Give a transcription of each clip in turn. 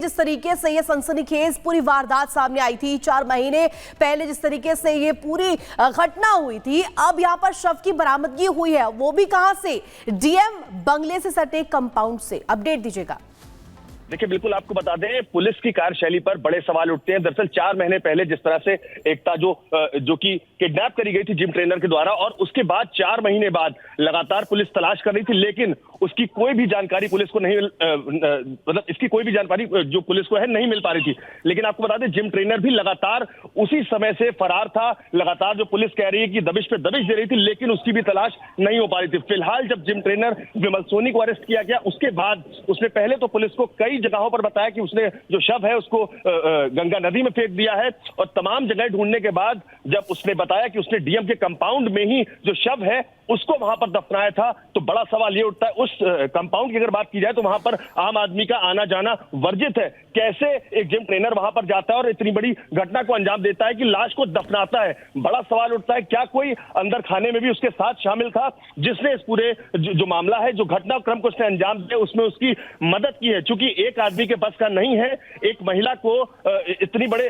जिस तरीके से ये सनसनीखेज पूरी वारदात सामने आई थी, 4 महीने पहले जिस तरीके से ये पूरी घटना हुई थी, अब यहाँ पर शव की बरामदगी हुई है, वो भी कहां से? डीएम बंगले से सटे कंपाउंड से। अपडेट दीजिएगा। देखिए, बिल्कुल आपको बता दें, पुलिस की कार्यशैली पर बड़े सवाल उठते हैं। दरअसल 4 महीने पहले जिस तरह से एकता जो कि किडनैप करी गई थी जिम ट्रेनर के द्वारा, और उसके बाद 4 महीने बाद लगातार पुलिस तलाश कर रही थी, लेकिन उसकी कोई भी जानकारी पुलिस को नहीं मतलब इसकी कोई भी जानकारी जो पुलिस को है नहीं मिल पा रही थी। लेकिन आपको बता दें, जिम ट्रेनर भी लगातार उसी समय से फरार था। लगातार जो पुलिस कह रही है कि दबिश पे दबिश दे रही थी, लेकिन उसकी भी तलाश नहीं हो पा रही थी। फिलहाल जब जिम ट्रेनर विमल सोनी को अरेस्ट किया गया, उसके बाद उसने पहले तो पुलिस को कई जगहों पर बताया कि उसने जो शव है उसको गंगा नदी में फेंक दिया है, और तमाम जगह ढूंढने के बाद जब उसने बताया कि उसने डीएम के कंपाउंड में ही जो शव है उसको वहां पर दफनाया था, तो बड़ा सवाल ये उठता है, उस कंपाउंड की अगर बात की जाए तो वहां पर आम आदमी का आना जाना वर्जित है। कैसे एक जिम ट्रेनर वहां पर जाता है और इतनी बड़ी घटना को अंजाम देता है कि लाश को दफनाता है? बड़ा सवाल उठता है, क्या कोई अंदर खाने में भी उसके साथ शामिल था जिसने इस पूरे जो मामला है, जो घटनाक्रम को उसने अंजाम दिया, उसमें उसकी मदद की है? चूंकि एक आदमी के बस का नहीं है एक महिला को इतनी बड़े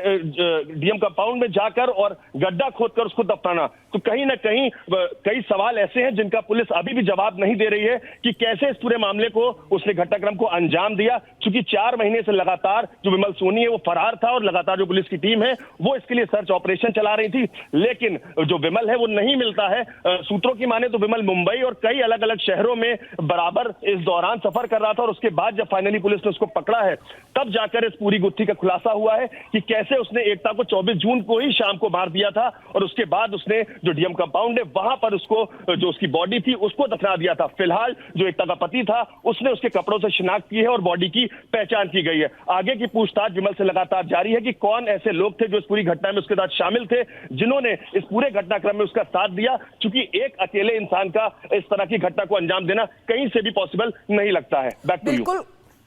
डीएम कंपाउंड में जाकर और गड्ढा खोदकर उसको दफनाना, तो कहीं ना कहीं कई सवाल ऐसे हैं जिनका पुलिस अभी भी जवाब नहीं दे रही है कि कैसे इस पूरे मामले को उसने घटनाक्रम को अंजाम दिया। क्योंकि 4 महीने से लगातार जो विमल सोनी है वो फरार था, और लगातार जो पुलिस की टीम है वो इसके लिए सर्च ऑपरेशन चला रही थी, लेकिन जो विमल है वो नहीं मिलता है। सूत्रों की माने तो विमल मुंबई और कई अलग अलग शहरों में बराबर इस दौरान सफर कर रहा था, और उसके बाद जब फाइनली पुलिस ने उसको पकड़ा है, तब जाकर इस पूरी गुत्थी का खुलासा हुआ है कि कैसे उसने एकता को 24 जून को ही शाम को मार दिया था, और उसके बाद उसने जो डीएम कंपाउंड है वहां पर उसको जो उसकी बॉडी थी उसको दफना दिया था। फिलहाल जो एकता का पति था उसने उसके कपड़ों से शिनाख्त की है और बॉडी की पहचान की गई है। आगे की पूछताछ विमल से लगातार जारी है कि कौन ऐसे लोग थे जो इस पूरी घटना में उसके साथ शामिल थे, जिन्होंने इस पूरे घटनाक्रम में उसका साथ दिया। क्योंकि एक अकेले इंसान का इस तरह की घटना को अंजाम देना कहीं से भी पॉसिबल नहीं लगता है। Back to you.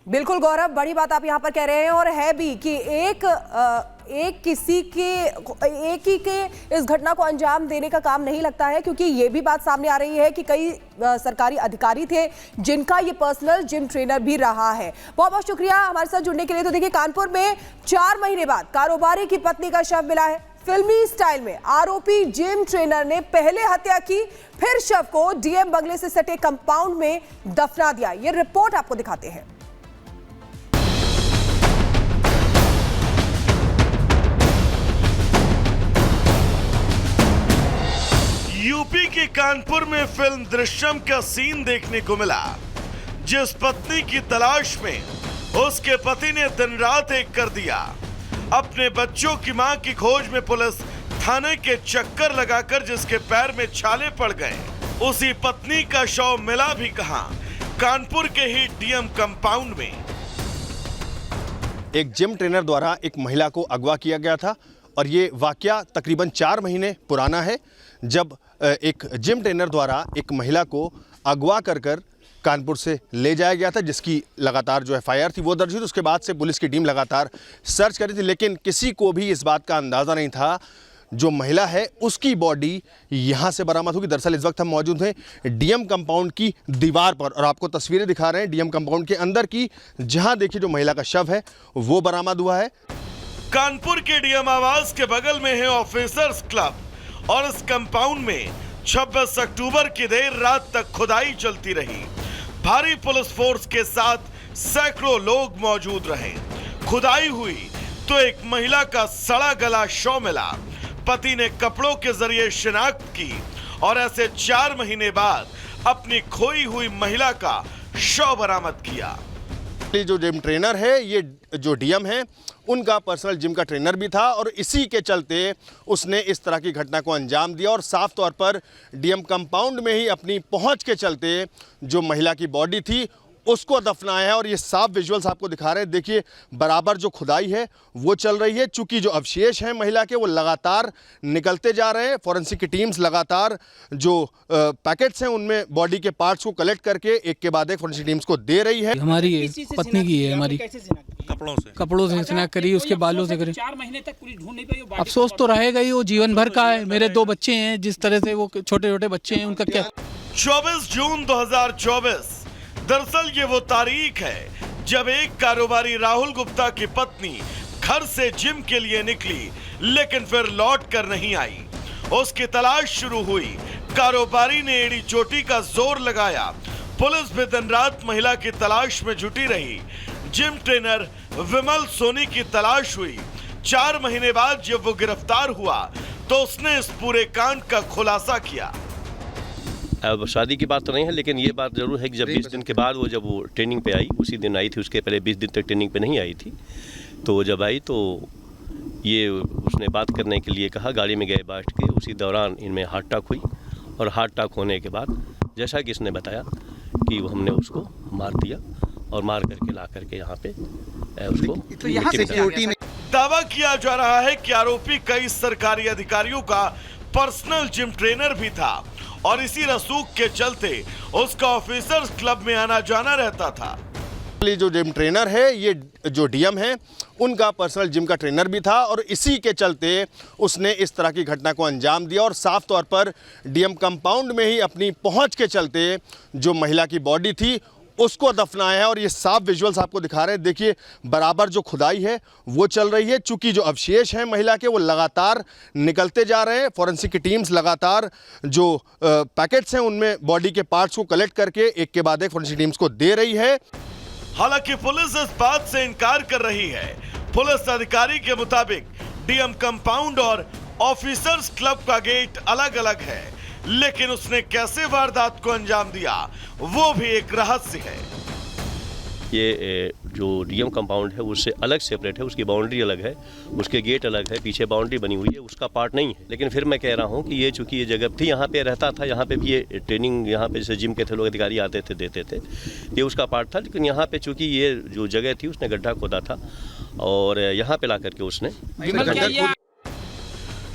बिल्कुल गौरव, बड़ी बात आप यहाँ पर कह रहे हैं, और है भी कि एक ही के इस घटना को अंजाम देने का काम नहीं लगता है, क्योंकि ये भी बात सामने आ रही है कि कई सरकारी अधिकारी थे जिनका ये पर्सनल जिम ट्रेनर भी रहा है। बहुत बहुत शुक्रिया हमारे साथ जुड़ने के लिए। तो देखिए, कानपुर में 4 महीने बाद कारोबारी की पत्नी का शव मिला है। फिल्मी स्टाइल में आरोपी जिम ट्रेनर ने पहले हत्या की, फिर शव को डीएम बंगले से सटे कंपाउंड में दफना दिया। ये रिपोर्ट आपको दिखाते हैं। यूपी के कानपुर में फिल्म दृश्यम का सीन देखने को मिला। जिस पत्नी की तलाश में उसके पति ने दिन रात एक कर दिया। अपने बच्चों की मां की खोज में पुलिस थाने के चक्कर लगाकर जिसके पैर में छाले पड़ गए, उसी पत्नी का शव मिला भी कहां? कानपुर के ही डीएम कंपाउंड में। एक जिम ट्रेनर द्वारा एक महिला को अगवा किया गया था, और ये वाकया तकरीबन 4 महीने पुराना है, जब एक जिम ट्रेनर द्वारा एक महिला को अगवा कर कानपुर से ले जाया गया था, जिसकी लगातार जो एफआईआर थी वो दर्ज हुई। उसके बाद से पुलिस की टीम लगातार सर्च कर रही थी, लेकिन किसी को भी इस बात का अंदाज़ा नहीं था जो महिला है उसकी बॉडी यहाँ से बरामद होगी। दरअसल इस वक्त हम मौजूद हैं डीएम कंपाउंड की दीवार पर, और आपको तस्वीरें दिखा रहे हैं डीएम कंपाउंड के अंदर की, जहाँ देखिए जो महिला का शव है वो बरामद हुआ है। कानपुर के डीएम आवास के बगल में है ऑफिसर्स क्लब, और इस कंपाउंड में 26 अक्टूबर की देर रात तक खुदाई चलती रही। भारी पुलिस फोर्स के साथ सैकड़ों लोग मौजूद रहे। खुदाई हुई तो एक महिला का सड़ा गला शव मिला। पति ने कपड़ों के जरिए शिनाख्त की, और ऐसे 4 महीने बाद अपनी खोई हुई महिला का शव बरामद किया। जो जिम ट्रेनर है, ये जो डीएम है, उनका पर्सनल जिम का ट्रेनर भी था, और इसी के चलते उसने इस तरह की घटना को अंजाम दिया। और साफ तौर पर डीएम कंपाउंड में ही अपनी पहुंच के चलते जो महिला की बॉडी थी उसको दफनाया है। और ये साफ विजुअल्स आपको दिखा रहे हैं। देखिए, बराबर जो खुदाई है वो चल रही है, चूंकि जो अवशेष हैं महिला के वो लगातार निकलते जा रहे हैं। फॉरेंसिक की टीम्स लगातार जो पैकेट्स हैं उनमें बॉडी के पार्ट्स को कलेक्ट करके एक के बाद एक फॉरेंसिक टीम्स को दे रही है। हमारी पत्नी की है, हमारी कपड़ों से शिनाख्त करी, उसके बालों से करी। 4 महीने तक पुलिस ढूंढ नहीं पाई। अफसोस तो रहेगा ही, वो जीवन भर का है। मेरे 2 बच्चे हैं, जिस तरह से वो छोटे छोटे बच्चे हैं, उनका क्या। 24 जून 2024 दरअसल ये वो तारीख है जब एक कारोबारी राहुल गुप्ता की पत्नी घर से जिम के लिए निकली लेकिन फिर लौट कर नहीं आई। उसकी तलाश शुरू हुई। कारोबारी ने एड़ी चोटी का जोर लगाया। पुलिस भी दिन रात महिला की तलाश में जुटी रही। जिम ट्रेनर विमल सोनी की तलाश हुई। 4 महीने बाद जब वो गिरफ्तार हुआ तो उसने इस पूरे कांड का खुलासा किया। अब शादी की बात तो नहीं है, लेकिन ये बात जरूर है कि जब 20 दिन के बाद जब वो ट्रेनिंग पे आई, उसी दिन आई थी। उसके पहले 20 दिन तक ट्रेनिंग पे नहीं आई थी। तो जब आई तो ये उसने बात करने के लिए कहा, गाड़ी में गए बैठ के। उसी दौरान इनमें हार्ट अटैक हुई और हार्ट अटैक होने के बाद जैसा कि इसने बताया कि हमने उसको मार दिया और मार करके ला करके यहाँ पे उसको तो यहाँ सिक्योरिटी में दावा किया जा रहा है कि आरोपी कई सरकारी अधिकारियों का पर्सनल जिम ट्रेनर भी था और इसी रसूख के चलते उसका ऑफिसर्स क्लब में आना जाना रहता था। जो जिम ट्रेनर है, ये जो डीएम है, उनका पर्सनल जिम का ट्रेनर भी था और इसी के चलते उसने इस तरह की घटना को अंजाम दिया। और साफ तौर पर डीएम कंपाउंड में ही अपनी पहुंच के चलते जो महिला की बॉडी थी उसको दफनाया है। और ये साफ विजुअल्स आपको दिखा रहे हैं। देखिए, बराबर जो खुदाई है वो चल रही है। चूंकि जो अवशेष हैं महिला के वो लगातार निकलते जा रहे हैं। फॉरेंसिक की टीम्स लगातार जो पैकेट्स हैं उनमें बॉडी के पार्ट्स को कलेक्ट करके एक के बाद एक फॉरेंसिक टीम्स को दे रही है। हालांकि पुलिस इस बात से इनकार कर रही है। पुलिस अधिकारी के मुताबिक डीएम कंपाउंड और ऑफिसर्स क्लब का गेट अलग अलग है, लेकिन उसने कैसे वारदात को अंजाम दिया वो भी एक रहस्य है। ये जो डीएम कंपाउंड है उससे अलग सेपरेट है। उसकी बाउंड्री अलग है, उसके गेट अलग है, पीछे बाउंड्री बनी हुई है, उसका पार्ट नहीं है। लेकिन फिर मैं कह रहा हूँ कि ये चूंकि ये जगह थी, यहाँ पे रहता था, यहाँ पे भी ये ट्रेनिंग, यहाँ पे जैसे जिम के थे लोग अधिकारी आते थे देते थे, ये उसका पार्ट था। लेकिन यहाँ पे चूंकि ये जो जगह थी उसने गड्ढा खोदा था और यहाँ पे ला करके उसने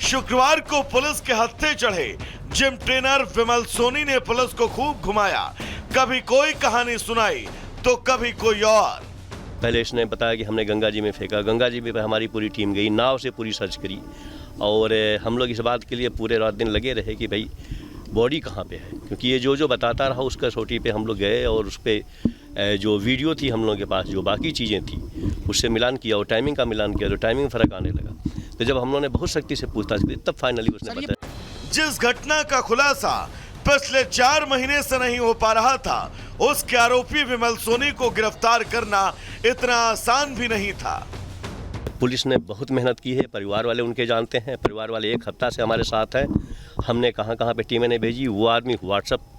शुक्रवार को पुलिस के हत्थे चढ़े जिम ट्रेनर विमल सोनी ने पुलिस को खूब घुमाया। कभी कोई कहानी सुनाई तो कभी कोई और। पहले इसने बताया कि हमने गंगा जी में फेंका। गंगा जी में हमारी पूरी टीम गई, नाव से पूरी सर्च करी और हम लोग इस बात के लिए पूरे रात दिन लगे रहे कि भाई बॉडी कहाँ पे है, क्योंकि ये जो बताता रहा उसका सोटी पे हम लोग गए और उस पर जो वीडियो थी हम लोगों के पास, जो बाकी चीज़ें थी उससे मिलान किया और टाइमिंग का मिलान किया, तो टाइमिंग फ़र्क आने लगा। तो जब हम लोगों ने बहुत सख्ती से पूछताछ की तब फाइनली उसने बताया। जिस घटना का खुलासा पिछले 4 महीने से नहीं हो पा रहा था, उसके आरोपी विमल सोनी को गिरफ्तार करना इतना आसान भी नहीं था। पुलिस ने बहुत मेहनत की है, परिवार वाले उनके जानते हैं, परिवार वाले 1 हफ्ता से हमारे साथ हैं। हमने कहाँ पे टीमें ने भेजी, वो आदमी व्हाट्सअप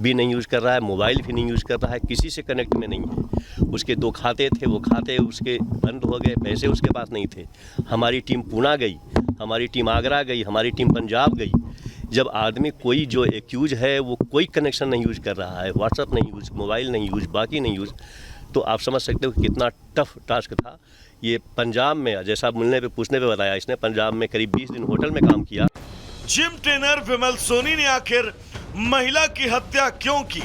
भी नहीं यूज़ कर रहा है, मोबाइल भी नहीं यूज़ कर रहा है, किसी से कनेक्ट में नहीं है। उसके 2 खाते थे, वो खाते उसके बंद हो गए, पैसे उसके पास नहीं थे। हमारी टीम पूना गई, हमारी टीम आगरा गई, हमारी टीम पंजाब गई। जब आदमी कोई जो एक्यूज है वो कोई कनेक्शन नहीं यूज़ कर रहा है, व्हाट्सअप नहीं यूज़, मोबाइल नहीं यूज़, बाकी नहीं यूज़, तो आप समझ सकते हो कि कितना टफ टास्क था। ये पंजाब में, जैसा मिलने पे पूछने पे बताया, इसने पंजाब में करीब 20 दिन होटल में काम किया। जिम ट्रेनर विमल सोनी ने आखिर महिला की हत्या क्यों की?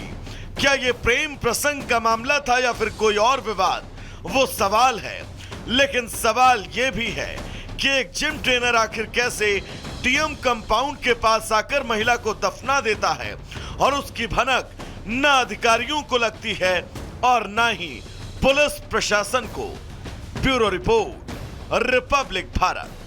क्या ये प्रेम प्रसंग का मामला था या फिर कोई और विवाद? वो सवाल है। लेकिन सवाल ये भी है कि एक जिम ट्रेनर आखिर कैसे डीएम कंपाउंड के पास आकर महिला को दफना देता है और उसकी भनक न अधिकारियों को लगती है और न ही पुलिस प्रशासन को। Bureau report, Republic Bharat.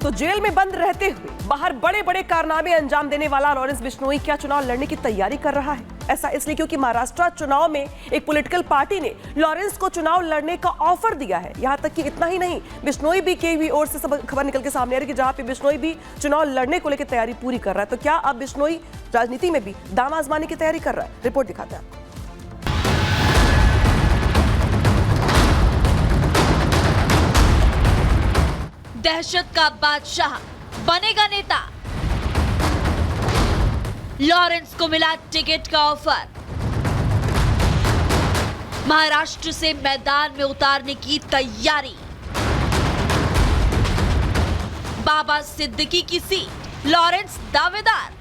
तो जेल में बंद रहते हुए बाहर बड़े बड़े कारनामे अंजाम देने वाला लॉरेंस बिश्नोई क्या चुनाव लड़ने की तैयारी कर रहा है? ऐसा इसलिए क्योंकि महाराष्ट्र चुनाव में एक पॉलिटिकल पार्टी ने लॉरेंस को चुनाव लड़ने का ऑफर दिया है। यहां तक कि इतना ही नहीं, बिश्नोई भी की ओर से खबर निकल के सामने आ रही है कि जहां पे बिश्नोई भी चुनाव लड़ने को लेकर तैयारी पूरी कर रहा है। तो क्या अब बिश्नोई राजनीति में भी दांव आजमाने की तैयारी कर रहा है? रिपोर्ट दिखाते हैं आपको। दहशत का बादशाह बनेगा नेता, लॉरेंस को मिला टिकट का ऑफर। महाराष्ट्र से मैदान में उतारने की तैयारी। बाबा सिद्दीकी की सीट, लॉरेंस दावेदार।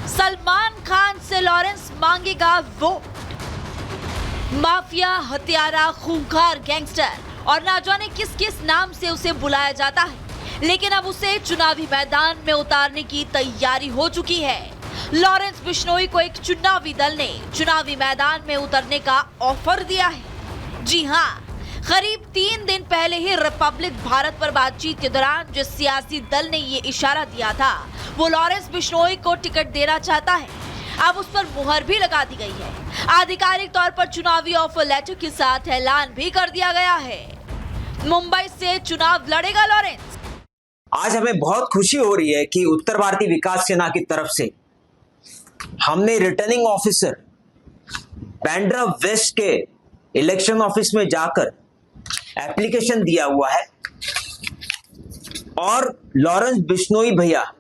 सलमान खान से लॉरेंस मांगेगा वोट। माफिया, हत्यारा, खूंखार गैंगस्टर और ना जाने किस किस नाम से उसे बुलाया जाता है, लेकिन अब उसे चुनावी मैदान में उतारने की तैयारी हो चुकी है। लॉरेंस बिश्नोई को एक चुनावी दल ने चुनावी मैदान में उतरने का ऑफर दिया है। जी हाँ, करीब 3 दिन पहले ही रिपब्लिक भारत पर बातचीत के दौरान जिस सियासी दल ने ये इशारा दिया था, वो लॉरेंस बिश्नोई को टिकट देना चाहता है। अब उस पर मुहर भी लगा दी गई है। आधिकारिक तौर पर चुनावी ऑफर लेटर के साथ ऐलान भी कर दिया गया है। मुंबई से चुनाव लड़ेगा लॉरेंस। आज हमें बहुत खुशी हो रही है कि उत्तर भारतीय विकास सेना की तरफ से हमने रिटर्निंग ऑफिसर बांद्रा वेस्ट के इलेक्शन ऑफिस में जाकर एप्लीकेशन दिया हुआ है और लॉरेंस बिश्नोई भैया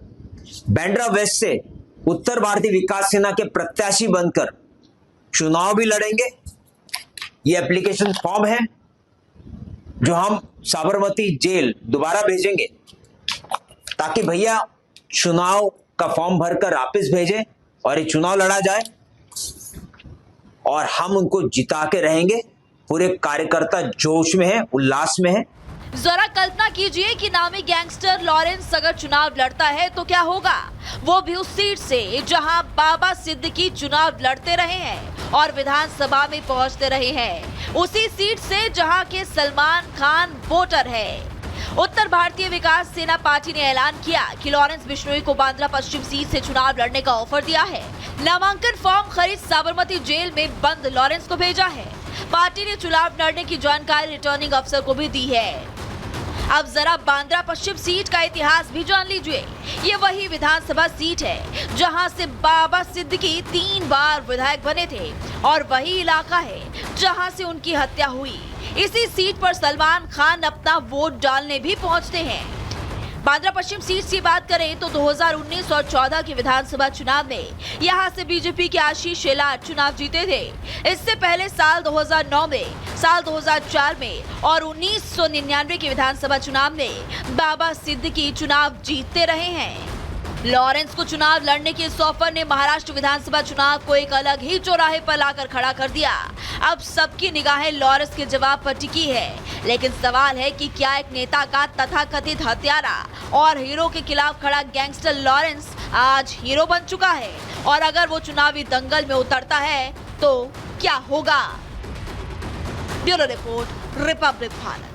बांद्रा वेस्ट से उत्तर भारतीय विकास सेना के प्रत्याशी बनकर चुनाव भी लड़ेंगे। ये एप्लीकेशन फॉर्म है जो हम साबरमती जेल दोबारा भेजेंगे ताकि भैया चुनाव का फॉर्म भरकर वापस भेजें और ये चुनाव लड़ा जाए और हम उनको जिता के रहेंगे। पूरे कार्यकर्ता जोश में है, उल्लास में है। जरा कल्पना कीजिए कि नामी गैंगस्टर लॉरेंस अगर चुनाव लड़ता है तो क्या होगा, वो भी उस सीट से जहां बाबा सिद्दीकी चुनाव लड़ते रहे हैं और विधानसभा में पहुंचते रहे हैं, उसी सीट से जहां के सलमान खान वोटर है। उत्तर भारतीय विकास सेना पार्टी ने ऐलान किया कि लॉरेंस बिश्नोई को बांद्रा पश्चिम सीट से चुनाव लड़ने का ऑफर दिया है। नामांकन फॉर्म खरीद साबरमती जेल में बंद लॉरेंस को भेजा है। पार्टी ने चुनाव लड़ने की जानकारी रिटर्निंग अफसर को भी दी है। अब जरा बांद्रा पश्चिम सीट का इतिहास भी जान लीजिए। ये वही विधानसभा सीट है जहां से बाबा सिद्दीकी 3 बार विधायक बने थे और वही इलाका है जहां से उनकी हत्या हुई। इसी सीट पर सलमान खान अपना वोट डालने भी पहुंचते हैं। बांद्रा पश्चिम सीट की बात करें तो 2019 और 14 के विधानसभा चुनाव में यहां से बीजेपी के आशीष शेलार चुनाव जीते थे। इससे पहले साल 2009 में, साल 2004 में और 1999 के विधानसभा चुनाव में बाबा सिद्दीकी चुनाव जीतते रहे हैं। लॉरेंस को चुनाव लड़ने के इस ऑफर ने महाराष्ट्र विधानसभा चुनाव को एक अलग ही चौराहे पर लाकर खड़ा कर दिया। अब सबकी निगाहें लॉरेंस के जवाब पर टिकी है, लेकिन सवाल है कि क्या एक नेता का तथाकथित हत्यारा और हीरो के खिलाफ खड़ा गैंगस्टर लॉरेंस आज हीरो बन चुका है, और अगर वो चुनावी दंगल में उतरता है तो क्या होगा। Bureau report, Republic Bharat.